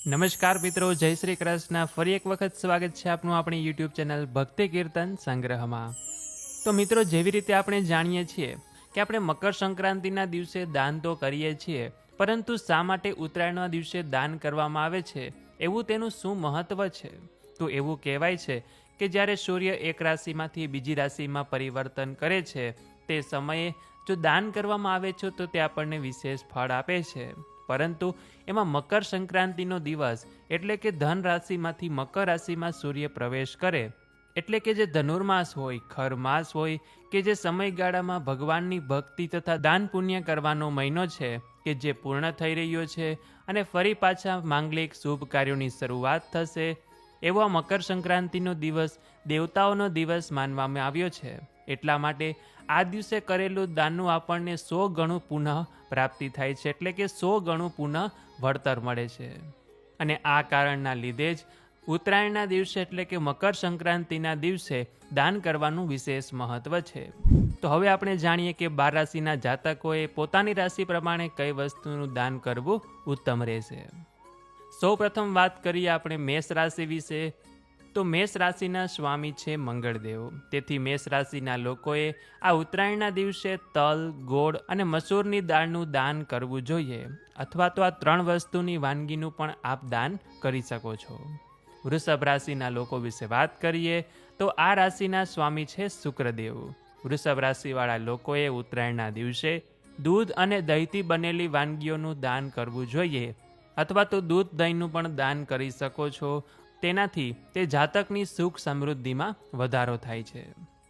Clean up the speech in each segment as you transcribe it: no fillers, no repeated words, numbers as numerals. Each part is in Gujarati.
નમસ્કાર મિત્રો, જય શ્રી કૃષ્ણ. ફરી એક વખત સ્વાગત છે આપનું આપણી યુટ્યુબ ચેનલ ભક્તિ કીર્તન સંગ્રહમાં. તો મિત્રો, જેવી રીતે આપણે જાણીએ છીએ કે આપણે મકર સંક્રાંતિના દિવસે દાન તો કરીએ છીએ, પરંતુ શા માટે ઉત્તરાયણના દિવસે દાન કરવામાં આવે છે, એવું તેનું શું મહત્વ છે? તો એવું કહેવાય છે કે જ્યારે સૂર્ય એક રાશિમાંથી બીજી રાશિમાં પરિવર્તન કરે છે તે સમયે જો દાન કરવામાં આવે છે તો તે આપણને વિશેષ ફળ આપે છે. પરંતુ એમાં મકર સંક્રાંતિનો દિવસ એટલે કે ધન રાશિમાંથી મકર રાશિમાં સૂર્ય પ્રવેશ કરે, એટલે કે જે ધનુર્માસ હોય, ખર માસ હોય, કે જે સમયગાળામાં ભગવાનની ભક્તિ તથા દાન પુણ્ય કરવાનો મહિનો છે કે જે પૂર્ણ થઈ રહ્યો છે અને ફરી પાછા માંગલિક શુભ કાર્યોની શરૂઆત થશે, એવો મકર સંક્રાંતિનો દિવસ દેવતાઓનો દિવસ માનવામાં આવ્યો છે. એટલા માટે આ દિવસે કરેલું દાનનું આપણને 100 ગણું પુનઃ પ્રાપ્તિ થાય છે, એટલે કે 100 ગણું પુનઃ વળતર મળે છે. અને આ કારણના લીધે જ ઉત્તરાયણના દિવસે એટલે કે મકર સંક્રાંતિના દિવસે દાન કરવાનું વિશેષ મહત્વ છે. તો હવે આપણે જાણીએ કે 12 રાશિના જાતકોએ પોતાની રાશિ પ્રમાણે કઈ વસ્તુનું દાન કરવું ઉત્તમ રહેશે. સૌ પ્રથમ વાત કરીએ આપણે મેષ રાશિ વિશે. તો મેષ રાશિના સ્વામી છે મંગળદેવ. તેથી મેષ રાશિના લોકોએ આ ઉત્તરાયણના દિવસે તલ, ગોળ અને મસૂરની દાળનું દાન કરવું જોઈએ, અથવા તો આ 3 વસ્તુની વાનગીનું પણ આપ દાન કરી શકો છો. વૃષભ રાશિના લોકો વિશે વાત કરીએ તો આ રાશિના સ્વામી છે શુક્રદેવ. વૃષભ રાશિવાળા લોકોએ ઉત્તરાયણના દિવસે દૂધ અને દહીંથી બનેલી વાનગીઓનું દાન કરવું જોઈએ, અથવા તો દૂધ દહીંનું પણ દાન કરી શકો છો. તેનાથી તે જાતકની સુખ સમૃદ્ધિમાં વધારો થાય છે.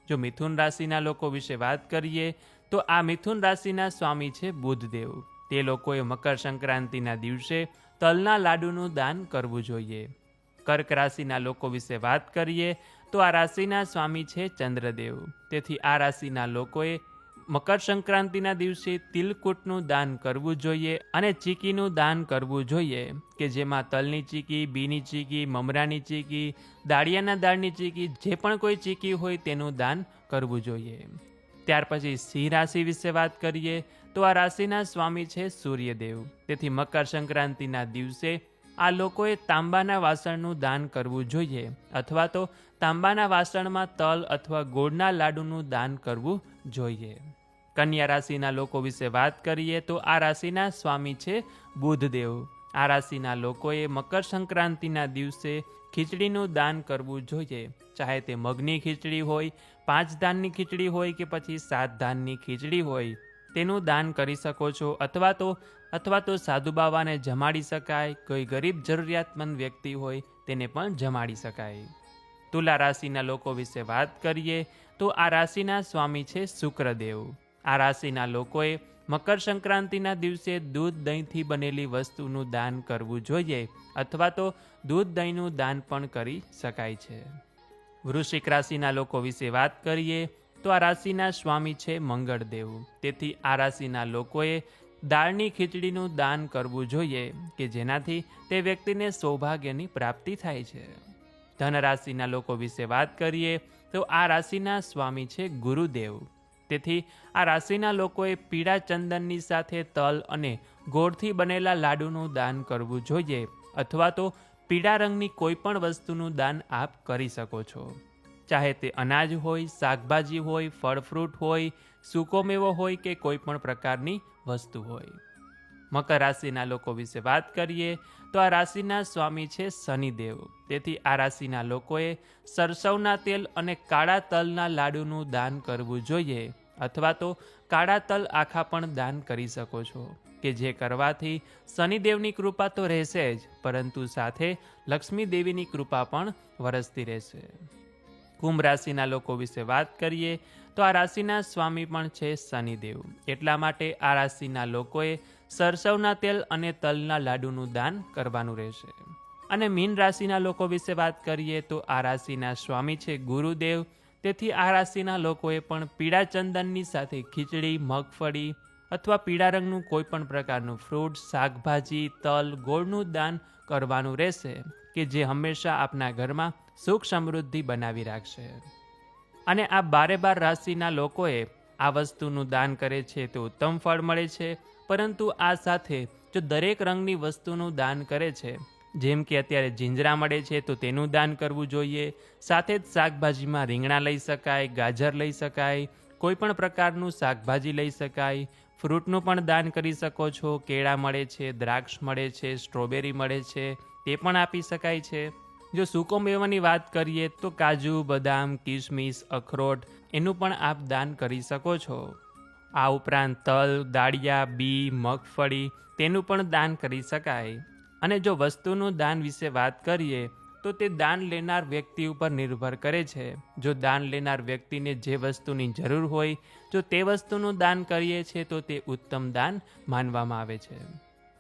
જો મિથુન રાશિના લોકો વિશે વાત કરીએ તો આ મિથુન રાશિના સ્વામી છે બુધદેવ. તે લોકોએ મકર સંક્રાંતિના દિવસે તલના લાડુનું દાન કરવું જોઈએ. કર્ક રાશિના લોકો વિશે વાત કરીએ તો આ રાશિના સ્વામી છે ચંદ્રદેવ. તેથી આ રાશિના લોકોએ મકર સંક્રાંતિના દિવસે તિલકૂટનું દાન કરવું જોઈએ અને ચીકીનું દાન કરવું જોઈએ, કે જેમાં તલની ચીકી, બીની ચીકી, મમરાની ચીકી, દાળિયાના દાળની ચીકી, જે પણ કોઈ ચીકી હોય તેનું દાન કરવું જોઈએ. ત્યાર પછી સિંહ રાશિ વિશે વાત કરીએ તો આ રાશિના સ્વામી છે સૂર્યદેવ. તેથી મકર સંક્રાંતિના દિવસે આ લોકોએ તાંબાના વાસણનું દાન કરવું જોઈએ, અથવા તો તાંબાના વાસણમાં તલ અથવા ગોળના લાડુનું દાન કરવું જોઈએ. કન્યા રાશિના લોકો વિશે વાત કરીએ તો આ રાશિના સ્વામી છે બુધદેવ. આ રાશિના લોકોએ મકર સંક્રાંતિના દિવસે ખીચડીનું દાન કરવું જોઈએ, ચાહે તે મગની ખીચડી હોય, 5 ધાનની ખીચડી હોય કે પછી 7 ધાનની ખીચડી હોય, તેનું દાન કરી શકો છો. અથવા તો સાધુ બાવાને જમાડી શકાય. કોઈ ગરીબ જરૂરિયાતમંદ વ્યક્તિ હોય તેને પણ જમાડી શકાય. તુલા રાશિના લોકો વિશે વાત કરીએ તો આ રાશિના સ્વામી છે શુક્રદેવ. આ રાશિના લોકોએ મકર સંક્રાંતિના દિવસે દૂધ દહીંથી બનેલી વસ્તુનું દાન કરવું જોઈએ, અથવા તો દૂધ દહીંનું દાન પણ કરી શકાય છે. વૃશ્ચિક રાશિના લોકો વિશે વાત કરીએ તો આ રાશિના સ્વામી છે મંગળદેવ. તેથી આ રાશિના લોકોએ દાળની ખીચડીનું દાન કરવું જોઈએ, કે જેનાથી તે વ્યક્તિને સૌભાગ્યની પ્રાપ્તિ થાય છે. ધન રાશિના લોકો વિશે વાત કરીએ તો આ રાશિના સ્વામી છે ગુરુદેવ. તેથી આ રાશિના લોકોએ પીળા ચંદનની સાથે તલ અને ગોળથી બનેલા લાડુનું દાન કરવું જોઈએ, અથવા તો પીળા રંગની કોઈ પણ વસ્તુનું દાન આપ કરી શકો છો. ચાહે તે અનાજ હોય, શાકભાજી હોય, ફળ ફ્રૂટ હોય, સૂકો મેવો હોય કે કોઈ પણ પ્રકારની વસ્તુ હોય. મકર રાશિના લોકો વિશે વાત કરીએ તો આ રાશિના સ્વામી છે શનિદેવ. તેથી આ રાશિના લોકોએ સરસવના તેલ અને કાળા તલના લાડુનું દાન કરવું જોઈએ, અથવા તો કાળા તલ આખા પણ દાન કરી શકો છો, કે જે કરવાથી શનિદેવની કૃપા તો રહેશે જ, પરંતુ સાથે લક્ષ્મી દેવીની કૃપા પણ વરસતી રહેશે. કુંભ રાશિના લોકો વિશે વાત કરીએ તો આ રાશિના સ્વામી પણ છે શનિદેવ. એટલા માટે આ રાશિના લોકોએ સરસવના તેલ અને તલના લાડુનું દાન કરવાનું રહેશે. અને મીન રાશિના લોકો વિશે વાત કરીએ તો આ રાશિના સ્વામી છે ગુરુદેવ. તેથી આ રાશિના લોકોએ પણ પીળા ચંદનની સાથે ખીચડી, મગફળી અથવા પીળા રંગનું કોઈ પણ પ્રકારનું ફ્રૂટ, શાકભાજી, તલ, ગોળનું દાન કરવાનું રહેશે, કે જે હંમેશા આપના ઘરમાં સુખ સમૃદ્ધિ બનાવી રાખશે. અને આ 12 રાશિના લોકોએ આ વસ્તુનું દાન કરે છે તો ઉત્તમ ફળ મળે છે. પરંતુ આ સાથે જો દરેક રંગની વસ્તુનું દાન કરે છે જેમ કે અત્યારે જીંજરા મળે છે તો તેનું દાન કરવું જોઈએ. સાથે જ શાકભાજીમાં રીંગણા લઈ શકાય, ગાજર લઈ શકાય, કોઈ પણ પ્રકારનું શાકભાજી લઈ શકાય. ફ્રૂટનું પણ દાન કરી શકો છો. કેળા મળે છે, દ્રાક્ષ મળે છે, સ્ટ્રોબેરી મળે છે, તે પણ આપી શકાય છે. જો સૂકો મેવાની વાત કરીએ તો કાજુ, બદામ, કિશમિશ, અખરોટ એનું પણ આપ દાન કરી શકો છો. આ ઉપરાંત તલ, દાળિયા, બી, મગફળી તેનું પણ દાન કરી શકાય. અને જો વસ્તુનું દાન વિશે વાત કરીએ તો તે દાન લેનાર વ્યક્તિ ઉપર નિર્ભર કરે છે. જો દાન લેનાર વ્યક્તિને જે વસ્તુની જરૂર હોય, જો તે વસ્તુનું દાન કરીએ છીએ તો તે ઉત્તમ દાન માનવામાં આવે છે.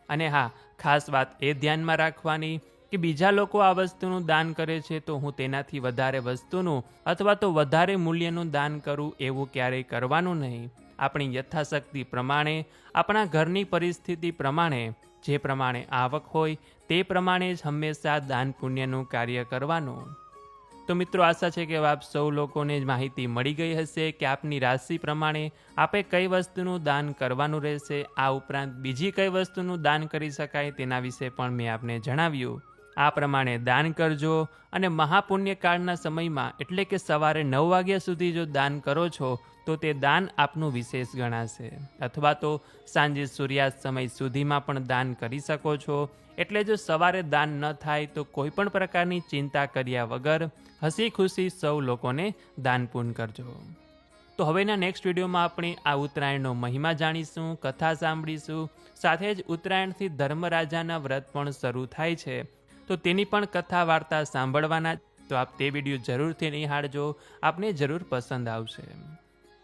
અને હા, ખાસ વાત એ ધ્યાનમાં રાખવાની કે બીજા લોકો આ વસ્તુનું દાન કરે છે તો હું તેનાથી વધારે વસ્તુનું અથવા તો વધારે મૂલ્યનું દાન કરું એવું ક્યારેય કરવાનું નહીં. આપણી યથાશક્તિ પ્રમાણે, આપણા ઘરની પરિસ્થિતિ પ્રમાણે, જે પ્રમાણે આવક હોય તે પ્રમાણે જ હંમેશા દાન પુણ્યનું કાર્ય કરવાનું. તો મિત્રો, આશા છે કે આપ સૌ લોકોને માહિતી મળી ગઈ હશે કે આપની રાશિ પ્રમાણે આપે કઈ વસ્તુનું દાન કરવાનું રહેશે. આ ઉપરાંત બીજી કઈ વસ્તુનું દાન કરી શકાય તેના વિશે પણ મેં આપને જણાવ્યું. આ પ્રમાણે દાન કરજો અને મહાપુણ્યકાળના સમયમાં એટલે કે સવારે 9 વાગ્યા સુધી જો દાન કરો છો તો તે દાન આપનું વિશેષ ગણાશે. અથવા તો સાંજે સૂર્યાસ્ત સમય સુધીમાં પણ દાન કરી શકો છો. એટલે જો સવારે દાન ન થાય તો કોઈ પણ પ્રકારની ચિંતા કર્યા વગર હસી ખુશી સૌ લોકોને દાન પૂન કરજો. તો હવેના નેક્સ્ટ વિડીયોમાં આપણે આ ઉત્તરાયણનો મહિમા જાણીશું, કથા સાંભળીશું. સાથે જ ઉત્તરાયણથી ધર્મરાજાના વ્રત પણ શરૂ થાય છે તો તેની પણ કથા વાર્તા સાંભળવાના. તો આપ તે વિડીયો જરૂરથી નિહાળજો, આપને જરૂર પસંદ આવશે.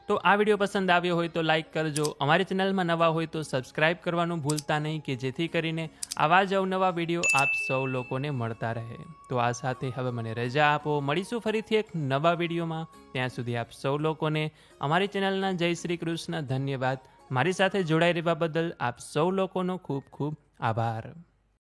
તો આ વિડીયો પસંદ આવ્યો હોય તો લાઈક કરજો. અમારી ચેનલમાં નવા હોય તો સબસ્ક્રાઈબ કરવાનું ભૂલતા નહીં કે જેથી કરીને આવા જ અવનવા વિડીયો આપ સૌ લોકોને મળતા રહે. તો આ સાથે હવે મને રજા આપો. મળીશું ફરીથી એક નવા વિડીયોમાં. ત્યાં સુધી આપ સૌ લોકોને અમારી ચેનલના જય શ્રી કૃષ્ણ. ધન્યવાદ. મારી સાથે જોડાઈ રહેવા બદલ આપ સૌ લોકોનો ખૂબ ખૂબ આભાર.